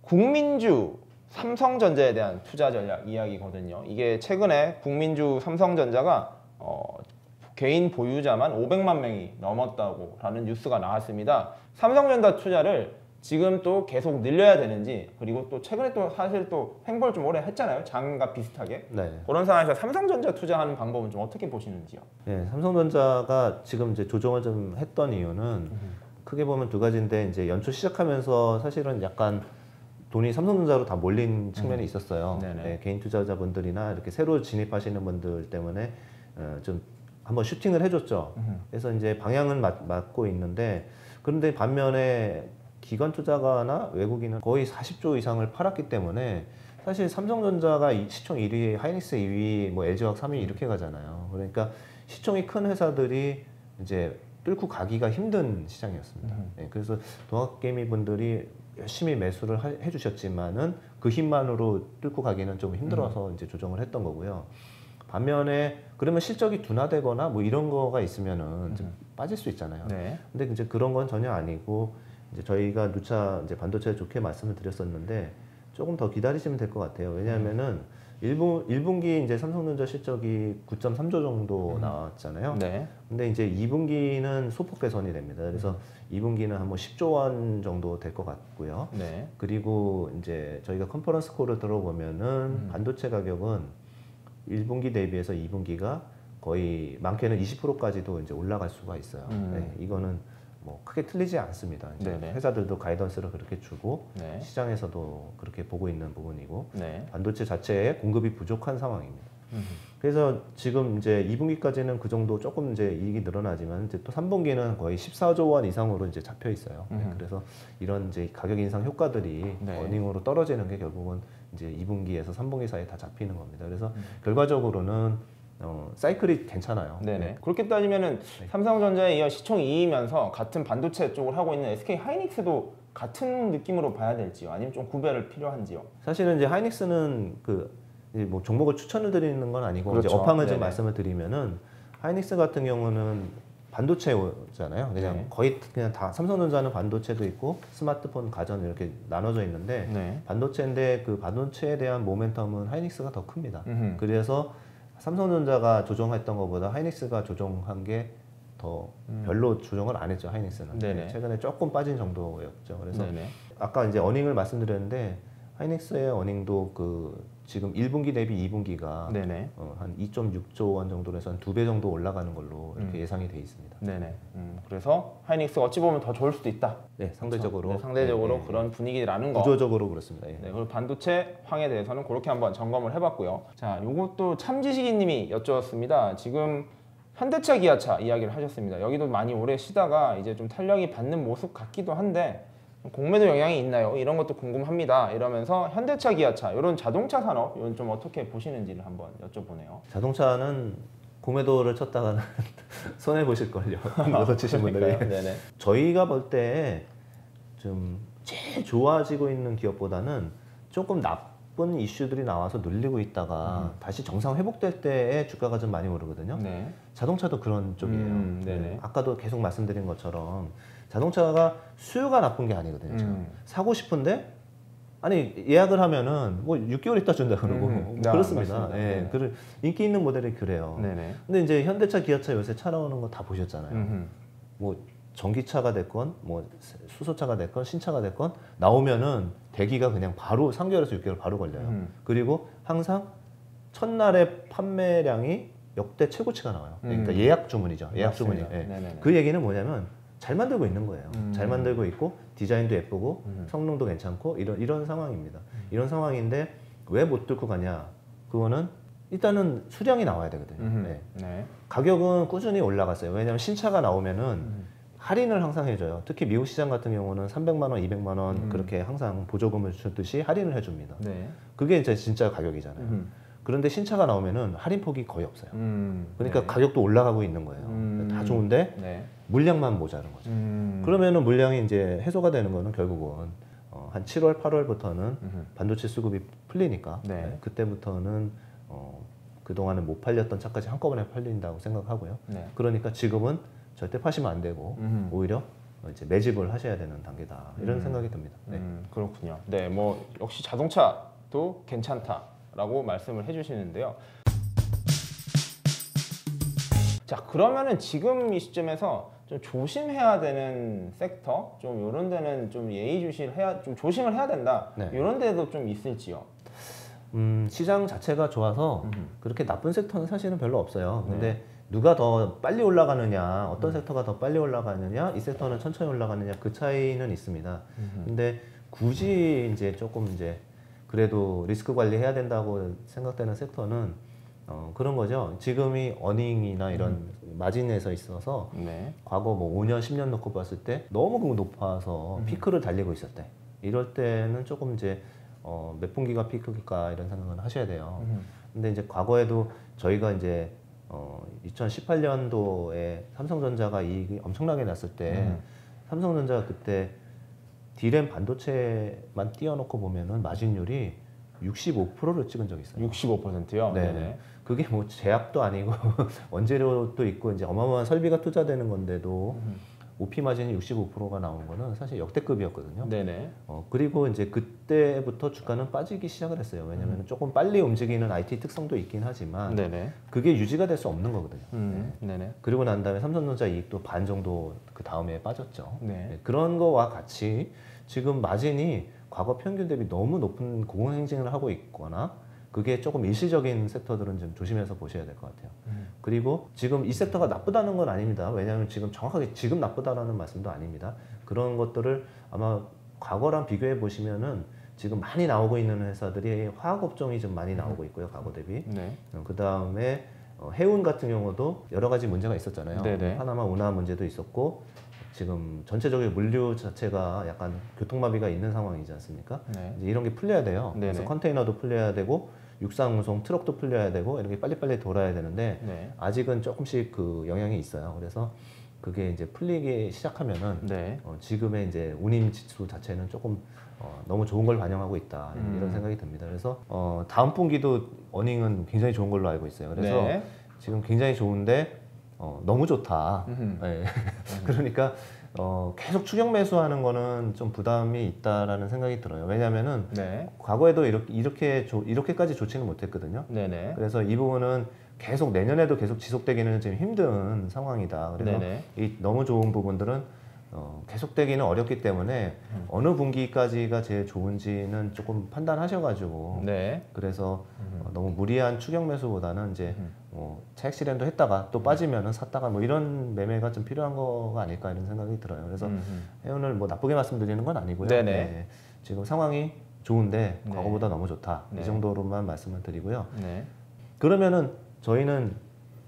국민주 삼성전자에 대한 투자 전략 이야기거든요. 이게 최근에 국민주 삼성전자가 개인 보유자만 500만 명이 넘었다고 라는 뉴스가 나왔습니다. 삼성전자 투자를 지금 또 계속 늘려야 되는지, 그리고 또 최근에 또 사실 또 횡보를 좀 오래 했잖아요. 장과 비슷하게. 네. 그런 상황에서 삼성전자 투자하는 방법은 좀 어떻게 보시는지요? 네, 삼성전자가 지금 이제 조정을 좀 했던 이유는 크게 보면 두 가지인데, 이제 연초 시작하면서 사실은 약간 돈이 삼성전자로 다 몰린 측면이 있었어요. 네, 개인 투자자분들이나 이렇게 새로 진입하시는 분들 때문에 좀 한번 슈팅을 해줬죠. 그래서 이제 방향은 맞고 있는데, 그런데 반면에 기관 투자가나 외국인은 거의 40조 이상을 팔았기 때문에 사실 삼성전자가 시총 1위, 하이닉스 2위, 뭐 LG화학 3위 이렇게 가잖아요. 그러니까 시총이 큰 회사들이 이제 뚫고 가기가 힘든 시장이었습니다. 네, 그래서 동학개미 분들이 열심히 매수를 해주셨지만은 그 힘만으로 뚫고 가기는 좀 힘들어서 이제 조정을 했던 거고요. 반면에 그러면 실적이 둔화되거나 뭐 이런 거가 있으면은 좀 빠질 수 있잖아요. 네. 근데 이제 그런 건 전혀 아니고, 이제 저희가 누차 이제 반도체 좋게 말씀을 드렸었는데 조금 더 기다리시면 될 것 같아요. 왜냐하면은 1분기 이제 삼성전자 실적이 9.3조 정도 나왔잖아요. 네. 근데 이제 2분기는 소폭 개선이 됩니다. 그래서 2분기는 한 뭐 10조 원 정도 될 것 같고요. 네. 그리고 이제 저희가 컨퍼런스 콜을 들어보면은 반도체 가격은 1분기 대비해서 2분기가 거의 많게는 20%까지도 이제 올라갈 수가 있어요. 네, 이거는 뭐 크게 틀리지 않습니다. 이제 회사들도 가이던스를 그렇게 주고 네. 시장에서도 그렇게 보고 있는 부분이고, 네. 반도체 자체에 공급이 부족한 상황입니다. 그래서 지금 이제 2분기까지는 그 정도 조금 이제 이익이 늘어나지만, 이제 또 3분기는 거의 14조 원 이상으로 이제 잡혀 있어요. 네, 그래서 이런 이제 가격 인상 효과들이 어닝으로 떨어지는 게 결국은 이제 2분기에서 3분기 사이에 다 잡히는 겁니다. 그래서 결과적으로는 사이클이 괜찮아요. 네네. 그렇게 따지면은 삼성전자에 이어 시총 2위면서 같은 반도체 쪽을 하고 있는 SK 하이닉스도 같은 느낌으로 봐야 될지요? 아니면 좀 구별을 필요한지요? 사실은 이제 하이닉스는 뭐 종목을 추천을 드리는 건 아니고, 그렇죠. 이제 업황을 좀 네네. 말씀을 드리면은, 하이닉스 같은 경우는 반도체잖아요. 그냥 거의 그냥 다 삼성전자는 반도체도 있고 스마트폰, 가전 이렇게 나눠져 있는데 반도체인데 그 반도체에 대한 모멘텀은 하이닉스가 더 큽니다. 그래서 삼성전자가 조정했던 것보다 하이닉스가 조정한 게 더 별로 조정을 안 했죠. 하이닉스는 최근에 조금 빠진 정도였죠. 그래서 아까 이제 어닝을 말씀드렸는데, 하이닉스의 어닝도 지금 1분기 대비 2분기가 한 2.6조 원 정도로 해서 한 2배 정도 올라가는 걸로 이렇게 예상이 돼 있습니다. 그래서 하이닉스가 어찌 보면 더 좋을 수도 있다. 네, 상대적으로. 그렇죠. 상대적으로 그런 분위기라는 거. 구조적으로 그렇습니다. 그리고 반도체 황에 대해서는 그렇게 한번 점검을 해봤고요. 자, 요것도 참지식이님이 여쭈었습니다. 지금 현대차, 기아차 이야기를 하셨습니다. 여기도 많이 오래 쉬다가 이제 좀 탄력이 받는 모습 같기도 한데 공매도 영향이 있나요? 이런 것도 궁금합니다. 이러면서 현대차, 기아차 이런 자동차 산업 이건 좀 어떻게 보시는지를 한번 여쭤보네요. 자동차는 공매도를 쳤다가는 손해 보실걸요. 여섯 치신 분들이. 저희가 볼 때 좀 제일 좋아지고 있는 기업보다는 조금 나쁜 이슈들이 나와서 눌리고 있다가 다시 정상 회복될 때에 주가가 좀 많이 오르거든요. 자동차도 그런 쪽이에요. 아까도 계속 말씀드린 것처럼 자동차가 수요가 나쁜 게 아니거든요. 사고 싶은데 아니 예약을 하면은 뭐 6개월 있다 준다 그러고 그렇습니다. 인기 있는 모델이 그래요. 근데 이제 현대차, 기아차 요새 차 나오는 거 다 보셨잖아요. 뭐 전기차가 됐건 뭐 수소차가 됐건 신차가 됐건 나오면은 대기가 그냥 바로 3개월에서 6개월 바로 걸려요. 그리고 항상 첫날의 판매량이 역대 최고치가 나와요. 그러니까 예약 주문이죠. 예약 주문이. 그 얘기는 뭐냐면 잘 만들고 있는 거예요. 잘 만들고 있고 디자인도 예쁘고 성능도 괜찮고 이런 상황입니다. 이런 상황인데 왜 못 뚫고 가냐? 그거는 일단은 수량이 나와야 되거든요. 가격은 꾸준히 올라갔어요. 왜냐하면 신차가 나오면은 할인을 항상 해줘요. 특히 미국 시장 같은 경우는 300만 원, 200만 원 그렇게 항상 보조금을 주듯이 할인을 해줍니다. 그게 이제 진짜 가격이잖아요. 그런데 신차가 나오면은 할인폭이 거의 없어요. 그러니까 가격도 올라가고 있는 거예요. 다 좋은데 물량만 모자른 거죠. 그러면은 물량이 이제 해소가 되는 거는 결국은 한 7월, 8월부터는 반도체 수급이 풀리니까 그때부터는 그동안은 못 팔렸던 차까지 한꺼번에 팔린다고 생각하고요. 그러니까 지금은 절대 파시면 안 되고 오히려 이제 매집을 하셔야 되는 단계다 이런 생각이 듭니다. 네. 그렇군요. 네, 뭐 역시 자동차도 괜찮다라고 말씀을 해주시는데요. 자, 그러면은 지금 이 시점에서 좀 조심해야 되는 섹터, 좀 이런 데는 좀 예의주시해야, 좀 조심을 해야 된다. 네. 이런 데도 좀 있을지요. 시장 자체가 좋아서 그렇게 나쁜 섹터는 사실은 별로 없어요. 근데 네. 누가 더 빨리 올라가느냐, 어떤 섹터가 더 빨리 올라가느냐, 이 섹터는 천천히 올라가느냐 그 차이는 있습니다. 근데 굳이 이제 조금 이제 그래도 리스크 관리해야 된다고 생각되는 섹터는 그런 거죠. 지금이 어닝이나 이런 마진에서 있어서 네. 과거 뭐 5년, 10년 놓고 봤을 때 너무 높아서 피크를 달리고 있을 때 이럴 때는 조금 이제 몇 분기가 피크일까 이런 생각을 하셔야 돼요. 근데 이제 과거에도 저희가 이제 2018년도에 삼성전자가 이익이 엄청나게 났을 때 삼성전자가 그때 D램 반도체만 띄워놓고 보면은 마진율이 65%를 찍은 적이 있어요. 65%요? 네. 그게 뭐 제약도 아니고 원재료도 있고 이제 어마어마한 설비가 투자되는 건데도 OP 마진이 65%가 나온 거는 사실 역대급이었거든요. 네네. 그리고 이제 그때부터 주가는 빠지기 시작을 했어요. 왜냐하면 조금 빨리 움직이는 IT 특성도 있긴 하지만 네네. 그게 유지가 될 수 없는 거거든요. 네네. 그리고 난 다음에 삼성전자 이익도 반 정도 그 다음에 빠졌죠. 네. 그런 거와 같이 지금 마진이 과거 평균 대비 너무 높은 고공행진을 하고 있거나 그게 조금 일시적인 섹터들은 좀 조심해서 보셔야 될 것 같아요. 그리고 지금 이 섹터가 나쁘다는 건 아닙니다. 왜냐하면 지금 정확하게 지금 나쁘다라는 말씀도 아닙니다. 그런 것들을 아마 과거랑 비교해 보시면은 지금 많이 나오고 있는 회사들이 화학 업종이 좀 많이 나오고 있고요. 과거 대비. 네. 그 다음에 해운 같은 경우도 여러 가지 문제가 있었잖아요. 네네. 파나마 운하 문제도 있었고 지금 전체적인 물류 자체가 약간 교통마비가 있는 상황이지 않습니까? 네. 이제 이런 게 풀려야 돼요. 네네. 그래서 컨테이너도 풀려야 되고 육상 운송 트럭도 풀려야 되고 이렇게 빨리빨리 돌아야 되는데 네. 아직은 조금씩 그 영향이 있어요. 그래서 그게 이제 풀리기 시작하면은 네. 지금의 이제 운임 지수 자체는 조금 너무 좋은 걸 반영하고 있다 이런 생각이 듭니다. 그래서 다음 분기도 어닝은 굉장히 좋은 걸로 알고 있어요. 그래서 네. 지금 굉장히 좋은데 너무 좋다. 네. 그러니까 계속 추격 매수하는 거는 좀 부담이 있다라는 생각이 들어요. 왜냐하면은 네. 과거에도 이렇게까지 좋지는 못했거든요. 네네. 그래서 이 부분은 계속 내년에도 계속 지속되기는 좀 힘든 상황이다. 그래서 네네. 이 너무 좋은 부분들은 계속되기는 어렵기 때문에 어느 분기까지가 제일 좋은지는 조금 판단하셔가지고 네. 그래서 너무 무리한 추격 매수보다는 이제 차익 실현도 했다가 또 빠지면은 샀다가 뭐 이런 매매가 좀 필요한 거가 아닐까 이런 생각이 들어요. 그래서 해운을 뭐 나쁘게 말씀드리는 건 아니고요. 네네. 네. 지금 상황이 좋은데 네. 과거보다 너무 좋다 네. 이 정도로만 말씀을 드리고요. 네. 그러면은 저희는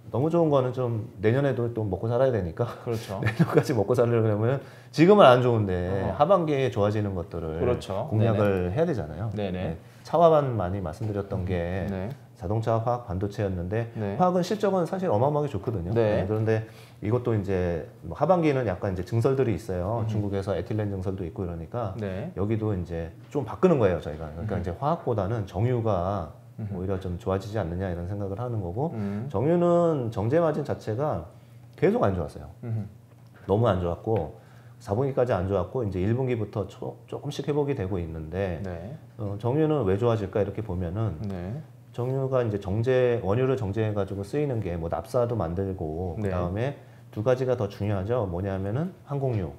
너무 좋은 거는 좀 내년에도 또 먹고 살아야 되니까 그렇죠. 내년까지 먹고 살려면 지금은 안 좋은데 하반기에 좋아지는 것들을 그렇죠. 공략을 해야 되잖아요. 네네. 네. 차화반 많이 말씀드렸던 게 네. 자동차, 화학, 반도체였는데 네. 화학은 실적은 사실 어마어마하게 좋거든요. 네. 그런데 이것도 이제 뭐 하반기에는 약간 이제 증설들이 있어요. 중국에서 에틸렌 증설도 있고 이러니까 네. 여기도 이제 좀 바꾸는 거예요, 저희가. 그러니까 이제 화학보다는 정유가 오히려 좀 좋아지지 않느냐 이런 생각을 하는 거고 정유는 정제 마진 자체가 계속 안 좋았어요. 너무 안 좋았고 4분기까지 안 좋았고 이제 1분기부터 조금씩 회복이 되고 있는데 네. 정유는 왜 좋아질까 이렇게 보면은 네. 정유가 이제 원유를 정제해가지고 쓰이는 게 뭐 납사도 만들고 네. 그 다음에 두 가지가 더 중요하죠. 뭐냐면은 항공유,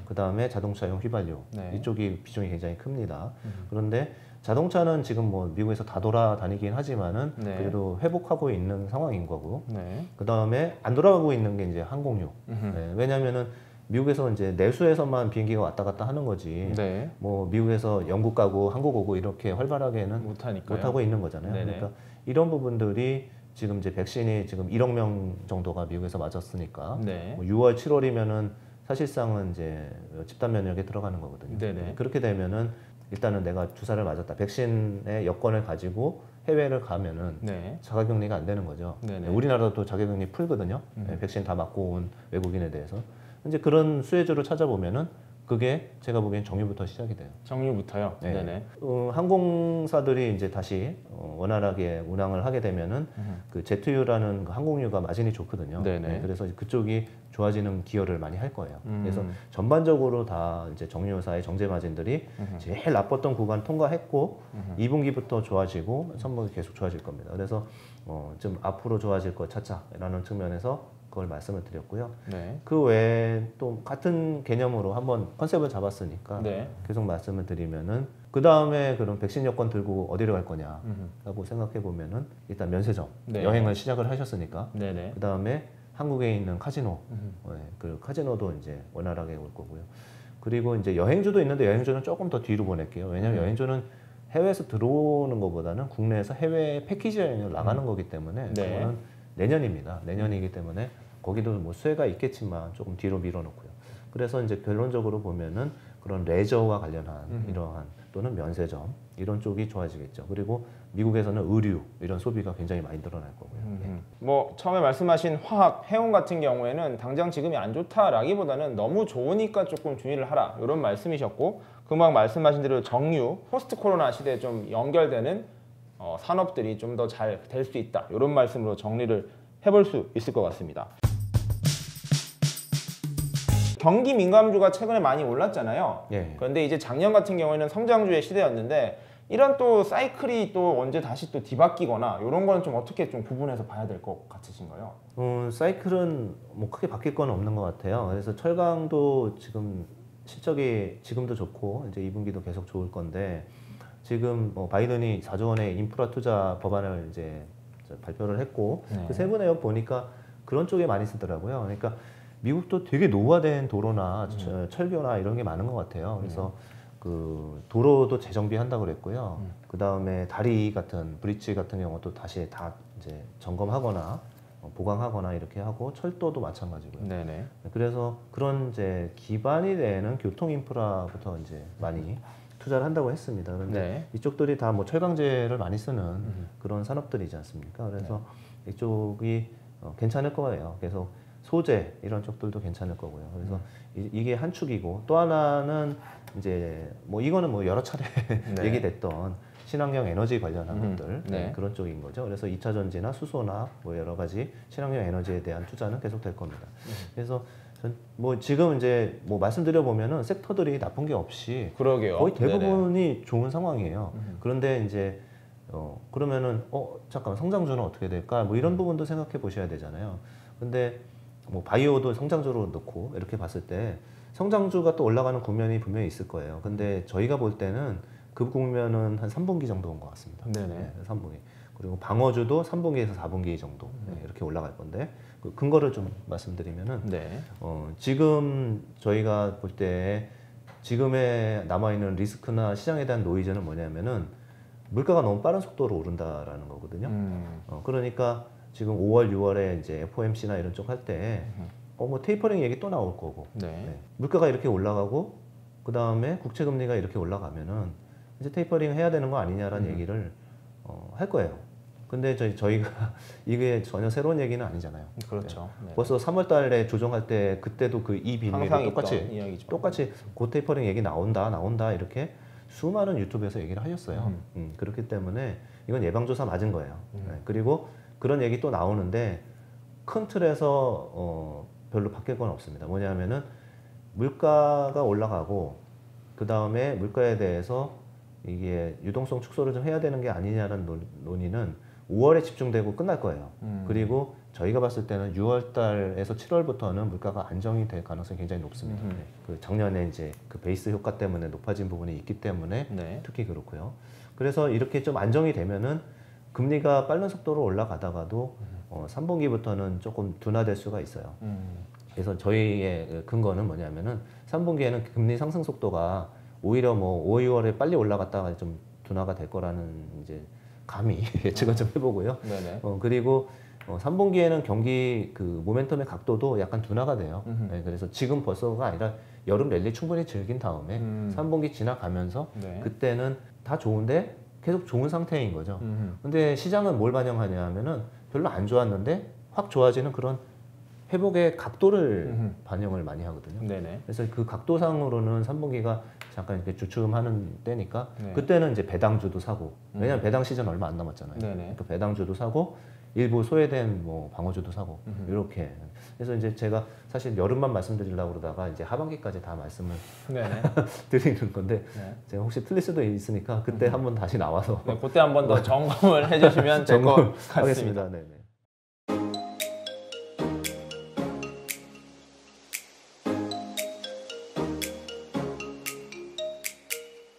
그 다음에 자동차용 휘발유 네. 이쪽이 비중이 굉장히 큽니다. 그런데 자동차는 지금 뭐 미국에서 다 돌아다니긴 하지만은 네. 그래도 회복하고 있는 상황인 거고 네. 그 다음에 안 돌아가고 있는 게 이제 항공유. 네, 왜냐하면은 미국에서 이제 내수에서만 비행기가 왔다 갔다 하는 거지. 네. 뭐 미국에서 영국 가고 한국 오고 이렇게 활발하게는 못하니까요. 못하고 있는 거잖아요. 네네. 그러니까 이런 부분들이 지금 이제 백신이 지금 1억 명 정도가 미국에서 맞았으니까 네. 뭐 6월, 7월이면은 사실상은 이제 집단 면역에 들어가는 거거든요. 네네. 그렇게 되면은 일단은 내가 주사를 맞았다. 백신의 여권을 가지고 해외를 가면은 네. 자가격리가 안 되는 거죠. 네네. 우리나라도 자가격리 풀거든요. 백신 다 맞고 온 외국인에 대해서. 이제 그런 수혜주를 찾아보면은 그게 제가 보기엔 정유부터 시작이 돼요. 정유부터요? 네. 네네. 항공사들이 이제 다시 원활하게 운항을 하게 되면은 그 제트유라는 그 항공유가 마진이 좋거든요. 네네. 네, 그래서 그쪽이 좋아지는 기여를 많이 할 거예요. 그래서 전반적으로 다 이제 정유사의 정제 마진들이 제일 나빴던 구간 통과했고 2분기부터 좋아지고 3분기 계속 좋아질 겁니다. 그래서 좀 앞으로 좋아질 것 찾자라는 측면에서 그걸 말씀을 드렸고요. 네. 그 외에 또 같은 개념으로 한번 컨셉을 잡았으니까 네. 계속 말씀을 드리면은 그 다음에 그런 백신 여권 들고 어디로 갈 거냐라고 생각해 보면은 일단 면세점 네. 여행을 시작을 하셨으니까 네네. 그 다음에 한국에 있는 카지노 그 카지노도 이제 원활하게 올 거고요. 그리고 이제 여행주도 있는데 여행주는 조금 더 뒤로 보낼게요. 왜냐하면 여행주는 해외에서 들어오는 것보다는 국내에서 해외 패키지 여행을 나가는 거기 때문에 네. 그거는 내년입니다. 내년이기 때문에 거기도 뭐 수혜가 있겠지만 조금 뒤로 밀어놓고요. 그래서 이제 결론적으로 보면은 그런 레저와 관련한 이러한 또는 면세점 이런 쪽이 좋아지겠죠. 그리고 미국에서는 의류 이런 소비가 굉장히 많이 늘어날 거고요. 뭐 처음에 말씀하신 화학, 해운 같은 경우에는 당장 지금이 안 좋다라기보다는 너무 좋으니까 조금 주의를 하라 이런 말씀이셨고 금방 말씀하신 대로 정유, 포스트 코로나 시대에 좀 연결되는 산업들이 좀 더 잘 될 수 있다 이런 말씀으로 정리를 해볼 수 있을 것 같습니다. 경기 민감주가 최근에 많이 올랐잖아요. 예. 그런데 이제 작년 같은 경우에는 성장주의 시대였는데 이런 또 사이클이 또 언제 다시 또 뒤바뀌거나 이런 거는 좀 어떻게 좀 구분해서 봐야 될 것 같으신가요? 사이클은 뭐 크게 바뀔 건 없는 것 같아요. 그래서 철강도 지금 실적이 지금도 좋고 이제 2분기도 계속 좋을 건데 지금 뭐 바이든이 4조 원의 인프라 투자 법안을 이제 발표를 했고 네. 그 세부 내용 보니까 그런 쪽에 많이 쓰더라고요. 그러니까 미국도 되게 노후화된 도로나 철교나 이런 게 많은 것 같아요. 그래서 그 도로도 재정비한다고 그랬고요. 그 다음에 다리 같은 브릿지 같은 경우도 다시 다 이제 점검하거나 보강하거나 이렇게 하고 철도도 마찬가지고요. 네네. 그래서 그런 이제 기반이 되는 교통 인프라부터 이제 많이 투자를 한다고 했습니다. 그런데 네. 이쪽들이 다 뭐 철강제를 많이 쓰는 그런 산업들이지 않습니까? 그래서 이쪽이 괜찮을 거예요. 계속 소재 이런 쪽들도 괜찮을 거고요. 그래서 이게 한 축이고 또 하나는 이제 뭐 이거는 뭐 여러 차례 네. 얘기됐던 친환경 에너지 관련한 것들 네. 그런 쪽인 거죠. 그래서 2차 전지나 수소나 뭐 여러 가지 친환경 에너지에 대한 투자는 계속 될 겁니다. 그래서 뭐 지금 이제 뭐 말씀드려 보면은 섹터들이 나쁜 게 없이 그러게요. 거의 대부분이 네네. 좋은 상황이에요. 그런데 이제 그러면은 잠깐 성장주는 어떻게 될까? 뭐 이런 부분도 생각해 보셔야 되잖아요. 근데 뭐 바이오도 성장주로 넣고 이렇게 봤을 때 성장주가 또 올라가는 국면이 분명히 있을 거예요. 근데 저희가 볼 때는 그 국면은 한 3분기 정도 온 것 같습니다. 네네. 네, 3분기. 그리고 방어주도 3분기에서 4분기 정도 이렇게 올라갈 건데 그 근거를 좀 말씀드리면은 네. 지금 저희가 볼 때 지금에 남아있는 리스크나 시장에 대한 노이즈는 뭐냐면은 물가가 너무 빠른 속도로 오른다라는 거거든요. 그러니까 지금 5월, 6월에 이제 FOMC나 이런 쪽 할 때 뭐 테이퍼링 얘기 또 나올 거고 네. 물가가 이렇게 올라가고 그 다음에 국채 금리가 이렇게 올라가면은 이제 테이퍼링 해야 되는 거 아니냐라는 얘기를 할 거예요. 근데 저희가 이게 전혀 새로운 얘기는 아니잖아요. 그렇죠. 네. 네. 벌써 3월 달에 조정할 때 그때도 그 이 항상 비밀이 있던 똑같이 이야기죠. 똑같이 고 테이퍼링 얘기 나온다 이렇게 수많은 유튜브에서 얘기를 하셨어요. 그렇기 때문에 이건 예방조사 맞은 거예요. 네. 그리고 그런 얘기 또 나오는데 큰 틀에서 별로 바뀔 건 없습니다. 뭐냐면은 물가가 올라가고 그 다음에 물가에 대해서 이게 유동성 축소를 좀 해야 되는 게 아니냐는 논의는 5월에 집중되고 끝날 거예요. 그리고 저희가 봤을 때는 6월 달에서 7월부터는 물가가 안정이 될 가능성이 굉장히 높습니다. 그 작년에 이제 그 베이스 효과 때문에 높아진 부분이 있기 때문에 네. 특히 그렇고요. 그래서 이렇게 좀 안정이 되면은 금리가 빠른 속도로 올라가다가도 3분기부터는 조금 둔화될 수가 있어요. 그래서 저희의 근거는 뭐냐면은 3분기에는 금리 상승 속도가 오히려 뭐 5, 6월에 빨리 올라갔다가 좀 둔화가 될 거라는 이제 감히 예측을 좀 해보고요. 네네. 그리고 3분기에는 경기 그 모멘텀의 각도도 약간 둔화가 돼요. 네, 그래서 지금 벌써가 아니라 여름 랠리 충분히 즐긴 다음에 3분기 지나가면서 네. 그때는 다 좋은데 계속 좋은 상태인 거죠. 근데 시장은 뭘 반영하냐 하면은 별로 안 좋았는데 확 좋아지는 그런 회복의 각도를 반영을 많이 하거든요. 네네. 그래서 그 각도상으로는 3분기가 잠깐 이렇게 주춤하는 때니까 네. 그때는 이제 배당주도 사고 왜냐면 배당 시즌 얼마 안 남았잖아요. 네네. 그러니까 배당주도 사고 일부 소외된 뭐 방어주도 사고 이렇게. 그래서 이제 제가 사실 여름만 말씀드리려고 그러다가 이제 하반기까지 다 말씀을 네네. 드리는 건데 네. 제가 혹시 틀릴 수도 있으니까 그때 한번 다시 나와서 네, 그때 한번 더 점검을 해주시면 될 것 같습니다. 하겠습니다. 네네.